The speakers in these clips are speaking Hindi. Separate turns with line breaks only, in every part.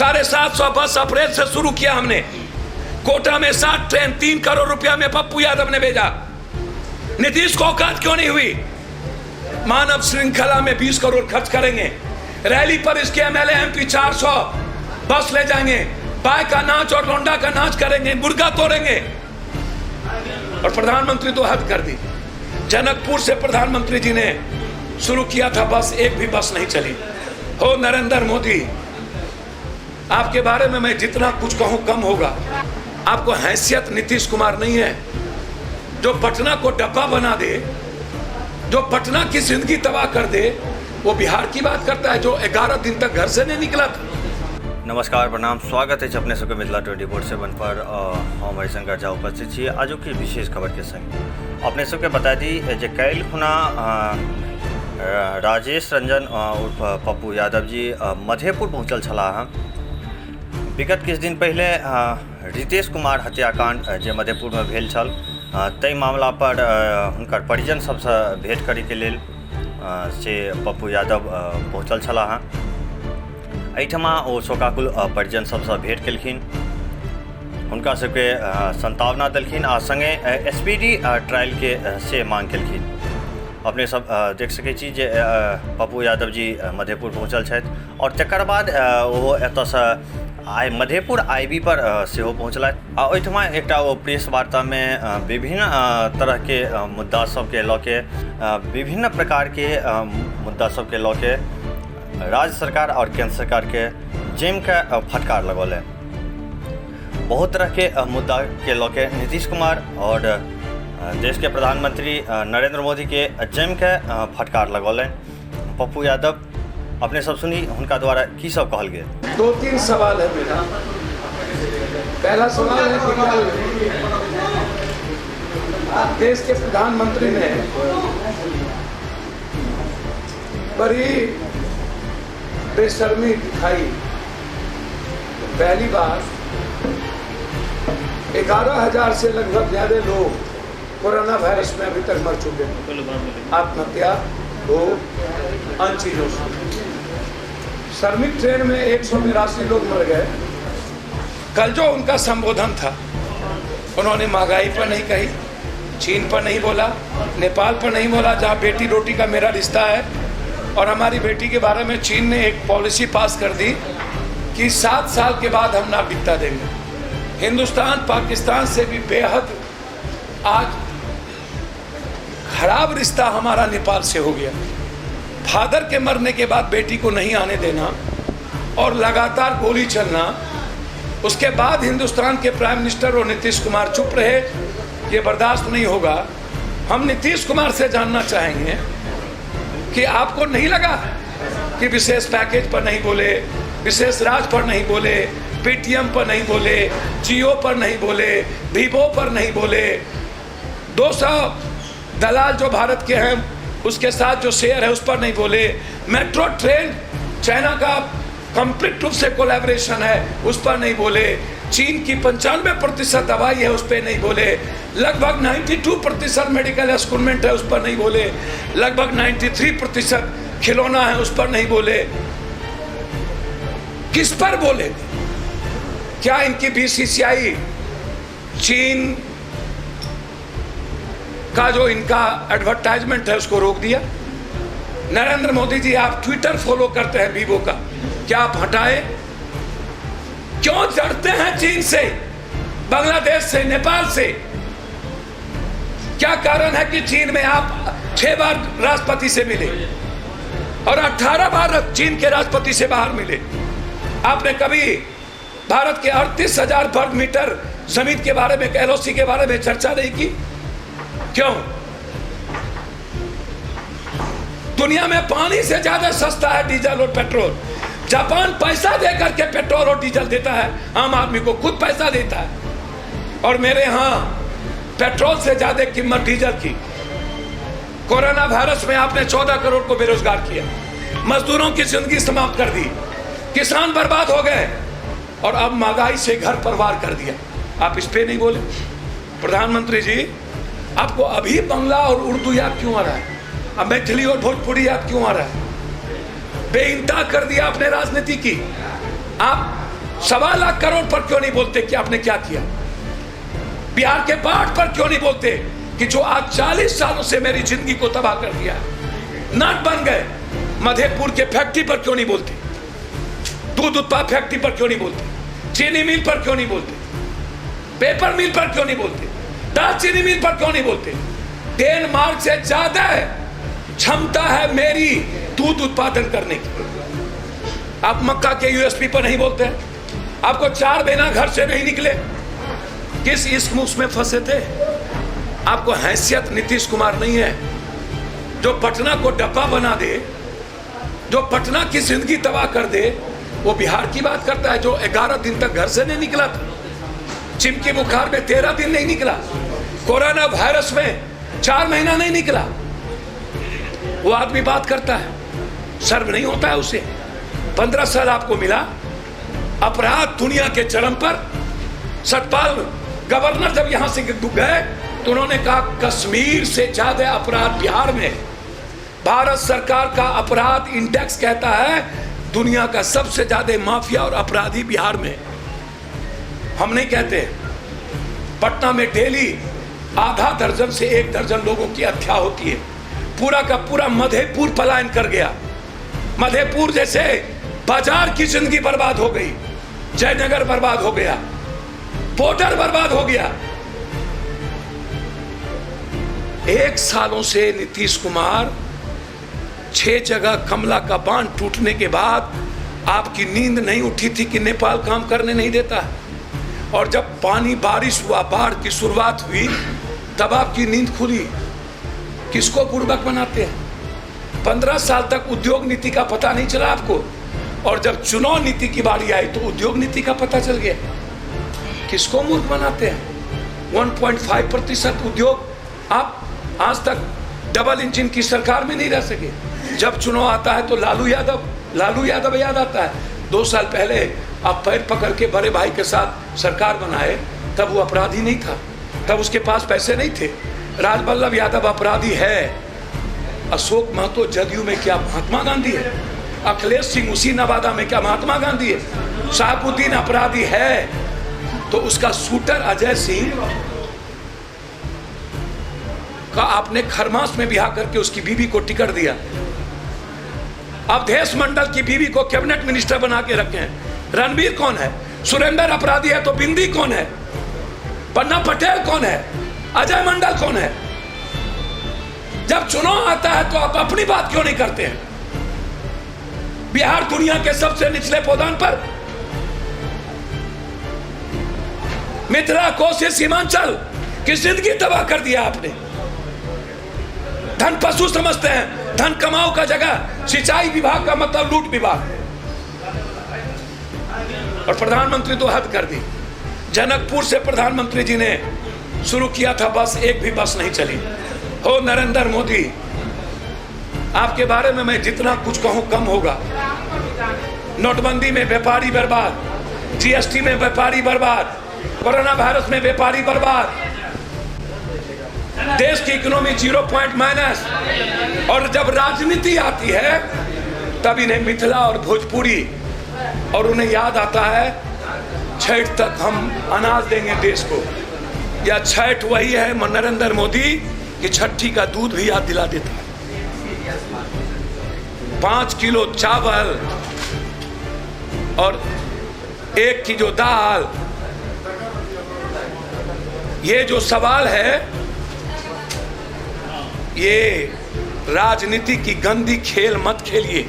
750 बस अप्रैल से शुरू किया हमने। कोटा में 7 ट्रेन 3 करोड़ रुपया में पप्पू यादव ने भेजा। नीतीश को औकात क्यों नहीं हुई? मानव श्रृंखला में 20 करोड़ खर्च करेंगे, रैली पर इसके एमएलए एमपी 400 बस ले जाएंगे, बाय का नाच और लोंडा का नाच करेंगे, मुर्गा तोड़ेंगे। और प्रधानमंत्री तो हद कर दी। जनकपुर से प्रधानमंत्री जी ने शुरू किया था बस, एक भी बस नहीं चली। हो नरेंद्र मोदी, आपके बारे में मैं जितना कुछ कहूं कम होगा। आपको हैसियत नीतीश कुमार नहीं है, जो पटना को डब्बा बना दे, जो पटना की जिंदगी तबाह कर दे, वो बिहार की बात करता है जो 11 दिन तक घर से नहीं निकला था।
नमस्कार, प्रणाम, स्वागत है अपने सबके मिथिला 24/7 पर। हम हरिशंकर झा उपस्थित छी आजू की विशेष खबर के संग। अपने सबके बता दी जे कैल खुना राजेश रंजन उर्फ पप्पू यादव जी मधेपुर पहुँचल छलाह। विगत किछु दिन पहले रितेश कुमार हत्याकांड जे मधेपुर में भेल छल, ताहि मामला पर हुनकर परिजन सबसँ भेंट करे के लेल से पप्पू यादव पहुँचल छलाह। एहिठमा ओ शोकाकुल परिजन सबसँ भेंट केलखिन, हुनका सबके संतावना देलखिन आ संगे एसपीडी ट्रायल के से मांग केलखिन। अपने सब देख सकै छी जे पप्पू यादव जी मधेपुर पहुँचल छथि और तकर बाद ओ एतऽसँ आइ मधेपुर आईबी पर सेहो पहुँचलथि आ ओहिठमा एकटा ओ प्रेस वार्ता में विभिन्न तरह के मुद्दा सबके लऽ के, विभिन्न प्रकार के मुद्दा सबके लऽ के राज्य सरकार और केंद्र सरकार के जेम के फटकार लगौले। बहुत तरह के मुद्दा के लऽ के नीतीश कुमार और देश के प्रधानमंत्री नरेंद्र मोदी के जेम के फटकार लगौले। पप्पू यादव अपने सब सुनी उनका द्वारा की सब कहल गए।
2-3 सवाल है मेरा। पहला सवाल है कि देश के प्रधानमंत्री ने बड़ी बेशर्मी दिखाई। पहली बार 11,000 से लगभग ज्यादा लोग कोरोना वायरस में अभी तक मर चुके हैं। आत्महत्या हो अन्य चीजों से। श्रमिक ट्रेन में 182 लोग मर गए। कल जो उनका संबोधन था, उन्होंने महंगाई पर नहीं कही, चीन पर नहीं बोला, नेपाल पर नहीं बोला जहाँ बेटी रोटी का मेरा रिश्ता है। और हमारी बेटी के बारे में चीन ने एक पॉलिसी पास कर दी कि 7 साल के बाद हम नागरिकता देंगे। हिंदुस्तान पाकिस्तान से भी बेहद आज खराब रिश्ता हमारा नेपाल से हो गया। फादर के मरने के बाद बेटी को नहीं आने देना और लगातार गोली चलना, उसके बाद हिंदुस्तान के प्राइम मिनिस्टर और नीतीश कुमार चुप रहे, ये बर्दाश्त नहीं होगा। हम नीतीश कुमार से जानना चाहेंगे कि आपको नहीं लगा कि विशेष पैकेज पर नहीं बोले, विशेष राज पर नहीं बोले, पेटीएम पर नहीं बोले, जियो पर नहीं बोले, वीवो पर नहीं बोले, 200 दलाल जो भारत के हैं उसके साथ जो शेयर है उस पर नहीं बोले, मेट्रो ट्रेन चाइना का कंप्लीट रूप से कोलैबोरेशन है उस पर नहीं बोले, चीन की 95% दवाई है उस पर नहीं बोले, लगभग 92% मेडिकल एक्सपेरिमेंट है उस पर नहीं बोले, लगभग 93% खिलौना है उस पर नहीं बोले। किस पर बोले? क्या इनकी बीसीसीआई चीन का जो इनका एडवर्टाइजमेंट है उसको रोक दिया? नरेंद्र मोदी जी, आप ट्विटर फॉलो करते हैं वीवो का, क्या आप हटाए? क्यों डरते हैं चीन से, बांग्लादेश से, नेपाल से? क्या कारण है कि चीन में आप 6 बार राष्ट्रपति से मिले और 18 बार चीन के राष्ट्रपति से बाहर मिले? आपने कभी भारत के 38,000 वर्ग मीटर जमीन के बारे में, एलओसी के बारे में चर्चा नहीं की? क्यों? दुनिया में पानी से ज्यादा सस्ता है डीजल और पेट्रोल। जापान पैसा देकर के पेट्रोल और डीजल देता है, आम आदमी को खुद पैसा देता है। और मेरे यहाँ पेट्रोल से ज्यादा कीमत डीजल की। कोरोना वायरस में आपने 14 करोड़ को बेरोजगार किया, मजदूरों की जिंदगी समाप्त कर दी, किसान बर्बाद हो गए और अब महंगाई से घर पर वार कर दिया। आप इस पे नहीं बोले? प्रधानमंत्री जी, आपको अभी बांग्ला और उर्दू याद क्यों आ रहा है? अब मैथिली और भोजपुरी याद क्यों आ रहा है? बेइंतहा कर दिया आपने राजनीति की। आप 1.25 लाख करोड़ पर क्यों नहीं बोलते कि आपने क्या किया? बिहार के बाढ़ पर क्यों नहीं बोलते कि जो आज 40 सालों से मेरी जिंदगी को तबाह कर दिया, नट बन गए? मधेपुर के फैक्ट्री पर क्यों नहीं बोलते? दूध उत्पाद फैक्ट्री पर क्यों नहीं बोलते? चीनी मिल पर क्यों नहीं बोलते? पेपर मिल पर क्यों नहीं बोलते? दालचीनी मिल पर क्यों नहीं बोलते? डेनमार्क से ज्यादा क्षमता है मेरी दूध उत्पादन करने की। आप मक्का के यूएसपी पर नहीं बोलते? आपको 4 महीना घर से नहीं निकले, किस इश्क में फंसे थे? आपको हैसियत नीतीश कुमार नहीं है, जो पटना को डब्बा बना दे, जो पटना की जिंदगी तबाह कर दे। वो बिहार की बात करता है जो 11 दिन तक घर से नहीं निकला था, चिमकी बुखार में 13 दिन नहीं निकला, कोरोना वायरस में 4 महीना नहीं निकला। वो आदमी बात करता है, शर्म नहीं होता है उसे? 15 साल आपको मिला, अपराध दुनिया के चरम पर। सतपाल गवर्नर जब यहां से गए तो उन्होंने कहा कश्मीर से ज्यादा अपराध बिहार में। भारत सरकार का अपराध इंडेक्स कहता है दुनिया का सबसे ज्यादा माफिया और अपराधी बिहार में। हम नहीं कहते। पटना में डेली आधा दर्जन से 1 दर्जन लोगों की हत्या होती है। पूरा का पूरा मधेपुर पलायन कर गया। मधेपुर जैसे बाजार की जिंदगी बर्बाद हो गई, जयनगर बर्बाद हो गया, बॉर्डर बर्बाद हो गया। 1 सालों से नीतीश कुमार 6 जगह कमला का बांध टूटने के बाद आपकी नींद नहीं उठी थी कि नेपाल काम करने नहीं देता। और जब पानी बारिश हुआ, बाढ़ की शुरुआत हुई, तब आपकी नींद खुली। किसको बुड़बक बनाते हैं? 15 साल तक उद्योग नीति का पता नहीं चला आपको, और जब चुनाव नीति की बारी आई तो उद्योग नीति का पता चल गया। किसको मूर्ख बनाते हैं? 1.5% उद्योग आप आज तक डबल इंजन की सरकार में नहीं रह सके। जब चुनाव आता है तो लालू यादव याद आता है। 2 साल पहले आप पैर पकड़ के बड़े भाई के साथ सरकार बनाए, तब वो अपराधी नहीं था, तब उसके पास पैसे नहीं थे। राजवल्लभ यादव अपराधी है, अशोक महतो जदयू में क्या महात्मा गांधी है? अखिलेश सिंह उसी नवादा में क्या महात्मा गांधी है? शाहबुद्दीन अपराधी है, तो उसका शूटर अजय सिंह का आपने खरमास में ब्याह करके उसकी बीवी को टिकट दिया। अवधेश मंडल की बीवी को कैबिनेट मिनिस्टर बना के रखे हैं। रणबीर कौन है? सुरेंद्र अपराधी है तो बिंदी कौन है? पन्ना पटेल कौन है? अजय मंडल कौन है? जब चुनाव आता है तो आप अपनी बात क्यों नहीं करते हैं? बिहार दुनिया के सबसे निचले पौधान पर, मिथिला कोसी सीमांचल की जिंदगी तबाह कर दिया आपने। धन पशु समझते हैं, धन कमाओ का जगह सिंचाई विभाग का मतलब लूट विभाग। और प्रधानमंत्री तो हद कर दी। जनकपुर से प्रधानमंत्री जी ने शुरू किया था बस, एक भी बस नहीं चली। हो नरेंद्र मोदी, आपके बारे में मैं जितना कुछ कहूं कम होगा। नोटबंदी में व्यापारी बर्बाद, जीएसटी में व्यापारी बर्बाद, कोरोना वायरस में व्यापारी बर्बाद, देश की इकोनॉमी 0 पॉइंट माइनस। और जब राजनीति आती है तब इन्हें मिथिला और भोजपुरी, और उन्हें याद आता है छठ तक हम अनाज देंगे देश को। या छठ वही है नरेंद्र मोदी कि छठी का दूध भी याद दिला देता है। 5 किलो चावल और 1 किलो दाल। ये जो सवाल है, ये राजनीति की गंदी खेल मत खेलिए,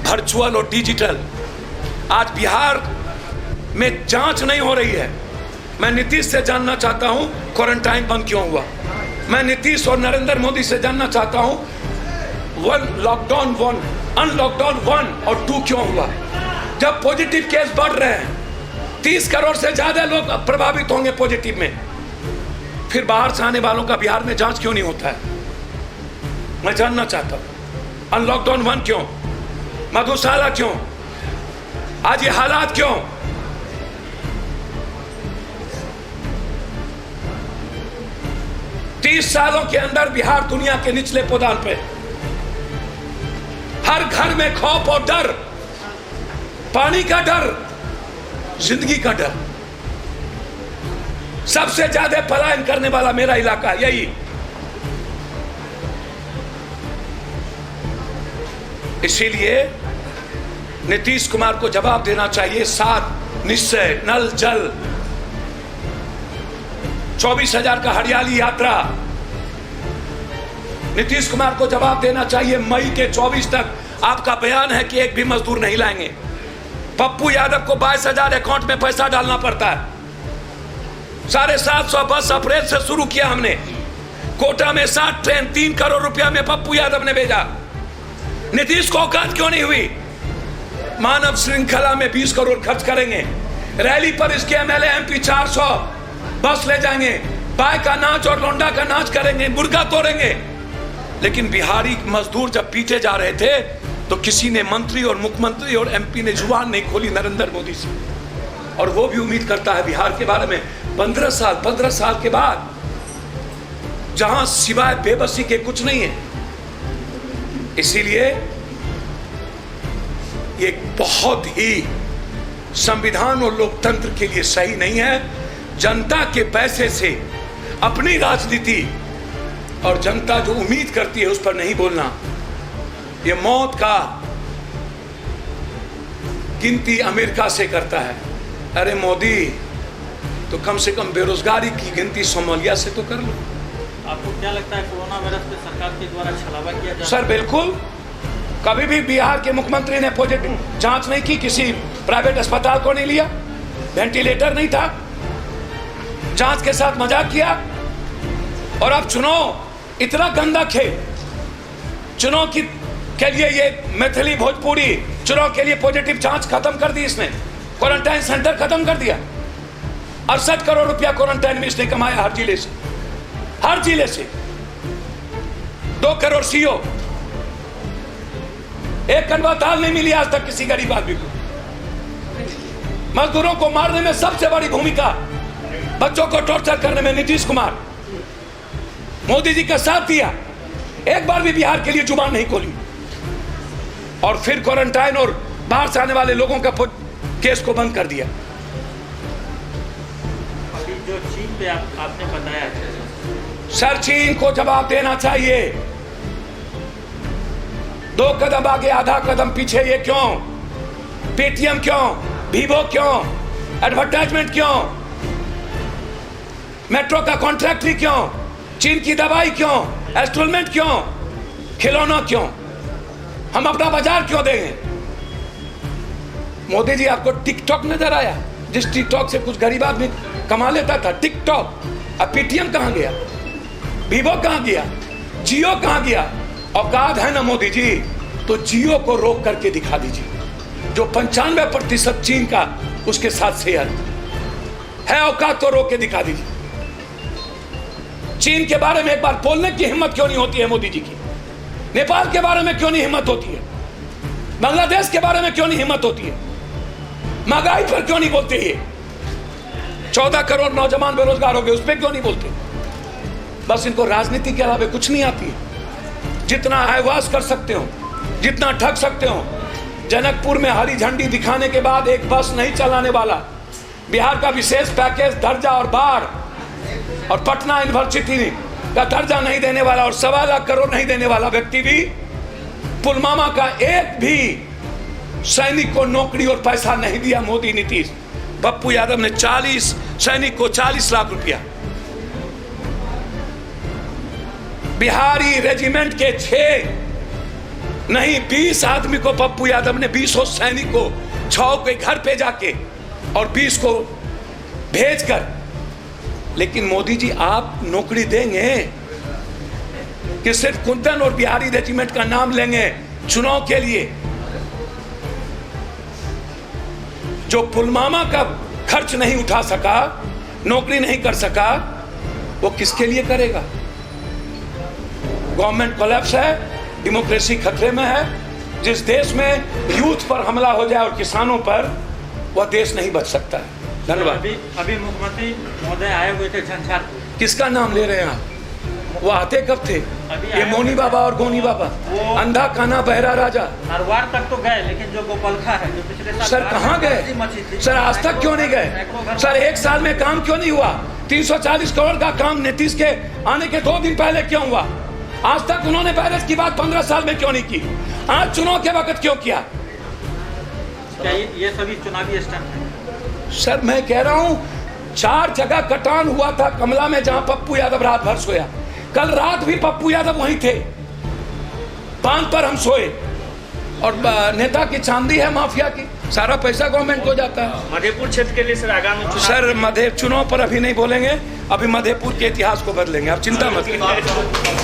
वर्चुअल और डिजिटल। आज बिहार में जांच नहीं हो रही है। मैं नीतीश से जानना चाहता हूं क्वारंटाइन बंद क्यों हुआ। मैं नीतीश और नरेंद्र मोदी से जानना चाहता हूं लॉकडाउन 1, अनलॉकडाउन 1 और 2 क्यों हुआ। जब पॉजिटिव केस बढ़ रहे हैं, 30 करोड़ से ज्यादा लोग प्रभावित होंगे पॉजिटिव में, फिर बाहर से आने वालों का बिहार में जांच क्यों नहीं होता है? मैं जानना चाहता हूं अनलॉकडाउन 1 क्यों, मधुशाला क्यों, आज ये हालात क्यों? तीस सालों के अंदर बिहार दुनिया के निचले पौधान पे, हर घर में खौफ और डर, पानी का डर, जिंदगी का डर। सबसे ज्यादा पलायन करने वाला मेरा इलाका यही। इसीलिए नीतीश कुमार को जवाब देना चाहिए। 7 निश्चय, नल जल, 24,000 का हरियाली यात्रा। नीतीश कुमार को जवाब देना चाहिए। मई के 24 तक आपका बयान है कि एक भी मजदूर नहीं लाएंगे। पप्पू यादव को 22,000 अकाउंट में पैसा डालना पड़ता है। 750 बस अप्रैल से शुरू किया हमने। कोटा में 60 ट्रेन 3 करोड़ रुपया में पप्पू यादव ने भेजा। नीतीश को औकात क्यों नहीं हुई? मानव श्रृंखला में 20 करोड़ खर्च करेंगे। रैली पर इसके एमएलए एमपी 400 बस ले जाएंगे। बाय का नाच और लौंडा का नाच करेंगे, मुर्गा तोड़ेंगे। लेकिन बिहारी मजदूर जब पीटे जा रहे थे तो किसी ने, मंत्री और मुख्यमंत्री और एमपी ने जुबान नहीं खोली नरेंद्र मोदी से। और वो भी उम्मीद करता है बिहार के बारे में 15 साल के बाद, जहां सिवाय बेबसी के कुछ नहीं है। इसीलिए ये बहुत ही संविधान और लोकतंत्र के लिए सही नहीं है जनता के पैसे से अपनी राजनीति और जनता जो उम्मीद करती है उस पर नहीं बोलना। ये मौत का गिनती अमेरिका से करता है। अरे मोदी, तो कम से कम बेरोजगारी की गिनती सोमालिया से तो कर लो।
आपको क्या लगता है कोरोना वायरस पे सरकार के द्वारा छलावा किया जा?
सर बिल्कुल। कभी भी बिहार के मुख्यमंत्री ने पॉजिटिव जांच नहीं की, किसी प्राइवेट अस्पताल को नहीं लिया, वेंटिलेटर नहीं था, जांच के साथ मजाक किया। और अब चुनाव इतना गंदा खेल, चुनाव के लिए ये मैथिली भोजपुरी चुनाव के लिए पॉजिटिव जांच खत्म कर दी इसने, क्वारंटाइन सेंटर खत्म कर दिया। 68 करोड़ रुपया क्वारंटाइन में इसने कमाया हर जिले से, हर जिले से। 2 करोड़ सीओ, 1 कड़वा दाल नहीं मिली आज तक किसी गरीब आदमी को। मजदूरों को मारने में सबसे बड़ी भूमिका, बच्चों को टॉर्चर करने में नीतीश कुमार, मोदी जी का साथ दिया। एक बार भी बिहार के लिए जुबान नहीं खोली। और फिर क्वारंटाइन और बाहर से आने वाले लोगों का केस को बंद कर दिया।
अभी जो चीन पे आपने बताया
सर, चीन को जवाब देना चाहिए। 2 कदम आगे आधा कदम पीछे ये क्यों? पेटीएम क्यों? वीवो क्यों? एडवर्टाइजमेंट क्यों? मेट्रो का कॉन्ट्रैक्ट क्यों? चीन की दवाई क्यों? इंस्टॉलमेंट क्यों? खिलौना क्यों? हम अपना बाजार क्यों देंगे? मोदी जी, आपको टिकटॉक नजर आया? जिस टिकटॉक से कुछ गरीब आदमी कमा लेता था, टिकटॉक। अब पेटीएम कहां गया? वीवो कहां गया? जियो कहां गया? औकात है ना मोदी जी, तो जियो को रोक करके दिखा दीजिए। जो 95% चीन का उसके साथ शेयर है, औकात तो रोक के दिखा दीजिए। चीन के बारे में एक बार बोलने की हिम्मत क्यों नहीं होती है मोदी जी की? नेपाल के बारे में क्यों नहीं हिम्मत होती है? बांग्लादेश के बारे में क्यों नहीं हिम्मत होती है? महंगाई पर क्यों नहीं बोलते? ये 14 करोड़ नौजवान बेरोजगार हो गए, उस पर क्यों नहीं बोलते? बस इनको राजनीति के अलावा कुछ नहीं आती है। जितना आवाज कर सकते हो, जितना ठग सकते हो। जनकपुर में हरी झंडी दिखाने के बाद एक बस नहीं चलाने वाला, बिहार का विशेष पैकेज दर्जा और बाढ़, और पटना यूनिवर्सिटी का दर्जा नहीं देने वाला और 1.25 लाख करोड़ नहीं देने वाला व्यक्ति भी, पुलवामा का एक भी सैनिक को नौकरी और पैसा नहीं दिया मोदी नीतीश। पप्पू यादव ने 40 सैनिक को 40 लाख रुपया, बिहारी रेजिमेंट के 6 नहीं 20 आदमी को पप्पू यादव ने 20 सैनिक को 6 के घर पे जाके और 20 को भेजकर। लेकिन मोदी जी, आप नौकरी देंगे कि सिर्फ कुंदन और बिहारी रेजिमेंट का नाम लेंगे चुनाव के लिए? जो पुलवामा का खर्च नहीं उठा सका, नौकरी नहीं कर सका, वो किसके लिए करेगा? गवर्नमेंट कोलैप्स है, डेमोक्रेसी खतरे में है। जिस देश में यूथ पर हमला हो जाए और किसानों पर, वह देश नहीं बच सकता है। धन्यवाद।
अभी मुख्यमंत्री महोदय आए हुए थे झंझारपुर।
किसका नाम ले रहे हैं आप? वो आते कब थे? ये मोनी बाबा और गोनी बाबा, अंधा काना बहरा राजा।
हरवार तक तो गए, लेकिन जो गोपालखा है जो पिछले साल
सर कहाँ गए सर? आज तक क्यों नहीं गए सर? एक साल में काम क्यों नहीं हुआ? 340 करोड़ का काम नीतीश के आने के 2 दिन पहले क्यों हुआ? आज तक उन्होंने बैरेज की बात 15 साल में क्यों नहीं की? आज चुनाव के वक्त क्यों किया?
क्या ये सभी चुनावी स्टंट है?
सर मैं कह रहा हूं 4 जगह कटान हुआ था कमला में, जहां पप्पू यादव रात भर सोया। कल रात भी पप्पू यादव वहीं थे, बांध पर हम सोए। और नेता की चांदी है माफिया की, सारा पैसा गवर्नमेंट को जाता है।
मधेपुर क्षेत्र के लिए सर आगामी
सर चुनाव पर अभी नहीं बोलेंगे, अभी मधेपुर के इतिहास को बदलेंगे, आप चिंता मत कीजिए।